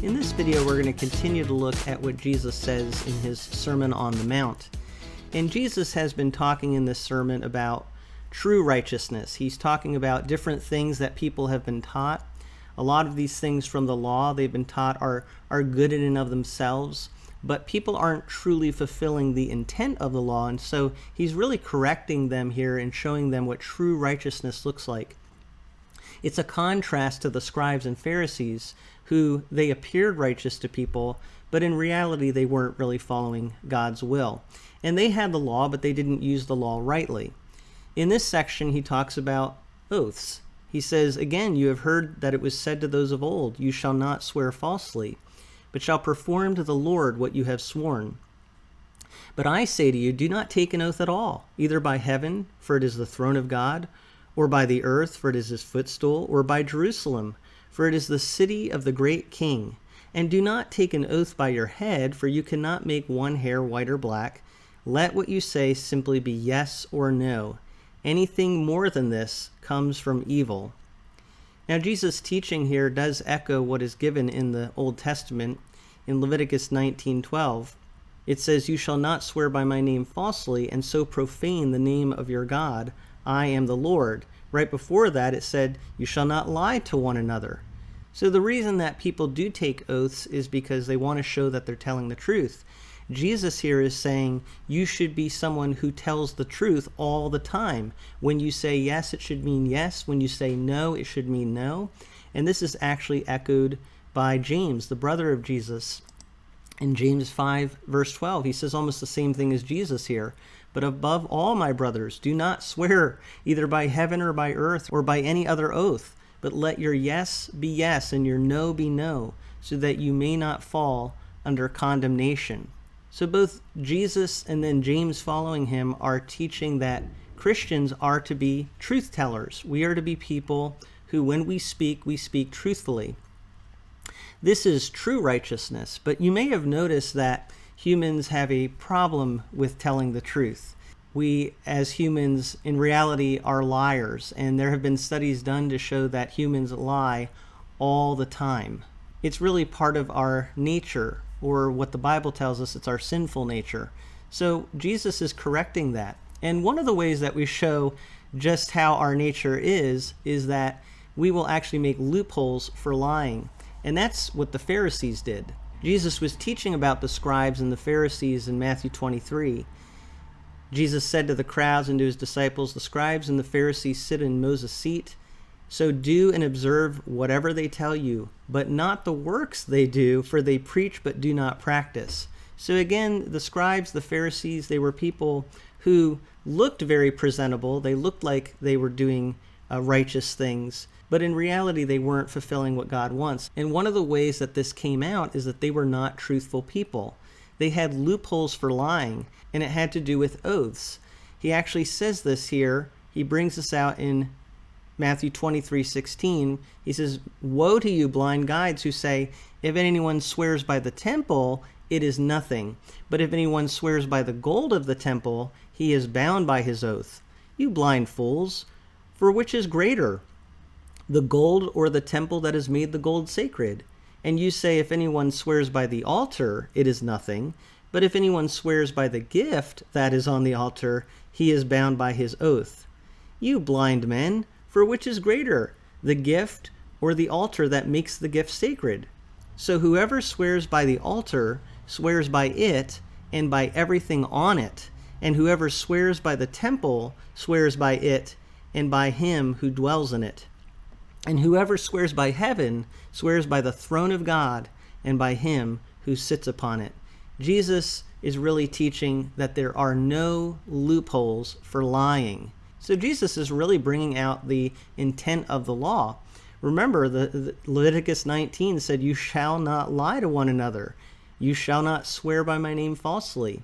In this video, we're going to continue to look at what Jesus says in his Sermon on the Mount. And Jesus has been talking in this sermon about true righteousness. He's talking about different things that people have been taught. A lot of these things from the law they've been taught are good in and of themselves, but people aren't truly fulfilling the intent of the law, and so he's really correcting them here and showing them what true righteousness looks like. It's a contrast to the scribes and Pharisees, who they appeared righteous to people, but in reality they weren't really following God's will. And they had the law, but they didn't use the law rightly. In this section, he talks about oaths. He says, "Again, you have heard that it was said to those of old, 'You shall not swear falsely, but shall perform to the Lord what you have sworn.' But I say to you, do not take an oath at all, either by heaven, for it is the throne of God, or by the earth, for it is his footstool, or by Jerusalem, for it is the city of the great King. And do not take an oath by your head, for you cannot make one hair white or black. Let what you say simply be yes or no. Anything more than this comes from evil." Now, Jesus' teaching here does echo what is given in the Old Testament. In Leviticus 19:12, it says, "You shall not swear by my name falsely, and so profane the name of your God. I am the Lord." Right before that, it said, "You shall not lie to one another." So the reason that people do take oaths is because they want to show that they're telling the truth. Jesus here is saying you should be someone who tells the truth all the time. When you say yes, it should mean yes. When you say no, it should mean no. And this is actually echoed by James, the brother of Jesus. In James 5, verse 12, he says almost the same thing as Jesus here. "But above all, my brothers, do not swear either by heaven or by earth or by any other oath, but let your yes be yes and your no be no, so that you may not fall under condemnation." So both Jesus and then James following him are teaching that Christians are to be truth tellers. We are to be people who, when we speak truthfully. This is true righteousness, but you may have noticed that humans have a problem with telling the truth. We, as humans, in reality, are liars, and there have been studies done to show that humans lie all the time. It's really part of our nature, or what the Bible tells us, it's our sinful nature. So Jesus is correcting that. And one of the ways that we show just how our nature is that we will actually make loopholes for lying. And that's what the Pharisees did. Jesus was teaching about the scribes and the Pharisees in Matthew 23. Jesus said to the crowds and to his disciples, "The scribes and the Pharisees sit in Moses' seat. So do and observe whatever they tell you, but not the works they do, for they preach but do not practice." So again, the scribes, the Pharisees, they were people who looked very presentable. They looked like they were doing righteous things, but in reality, they weren't fulfilling what God wants. And one of the ways that this came out is that they were not truthful people. They had loopholes for lying, and it had to do with oaths. He actually says this here. He brings this out in Matthew 23:16, he says, "Woe to you, blind guides, who say, 'If anyone swears by the temple, it is nothing. But if anyone swears by the gold of the temple, he is bound by his oath.' You blind fools, for which is greater, the gold or the temple that has made the gold sacred? And you say, if anyone swears by the altar, it is nothing. But if anyone swears by the gift that is on the altar, he is bound by his oath. You blind men, for which is greater, the gift or the altar that makes the gift sacred? So whoever swears by the altar swears by it and by everything on it. And whoever swears by the temple swears by it and by him who dwells in it. And whoever swears by heaven swears by the throne of God and by him who sits upon it." Jesus is really teaching that there are no loopholes for lying. So Jesus is really bringing out the intent of the law. Remember, the Leviticus 19 said, "You shall not lie to one another. You shall not swear by my name falsely,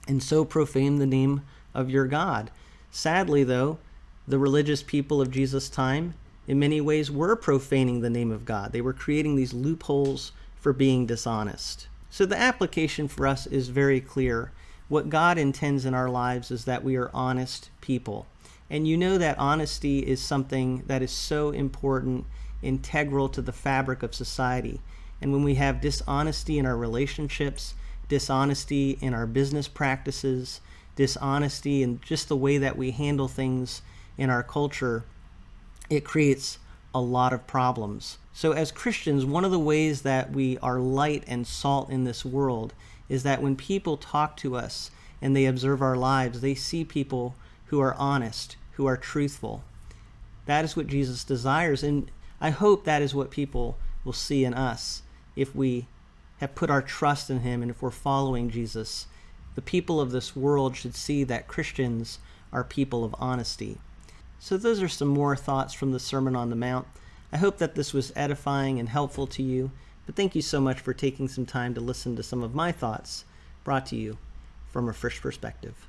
and so profane the name of your God." Sadly, though, the religious people of Jesus' time, in many ways, were profaning the name of God. They were creating these loopholes for being dishonest. So the application for us is very clear. What God intends in our lives is that we are honest people. And you know that honesty is something that is so important, integral to the fabric of society. And when we have dishonesty in our relationships, dishonesty in our business practices, dishonesty in just the way that we handle things in our culture, it creates a lot of problems. So as Christians, one of the ways that we are light and salt in this world is that when people talk to us and they observe our lives, they see people who are honest, who are truthful. That is what Jesus desires, and I hope that is what people will see in us if we have put our trust in him and if we're following Jesus. The people of this world should see that Christians are people of honesty. So those are some more thoughts from the Sermon on the Mount. I hope that this was edifying and helpful to you, but thank you so much for taking some time to listen to some of my thoughts brought to you from A Frisch Perspective.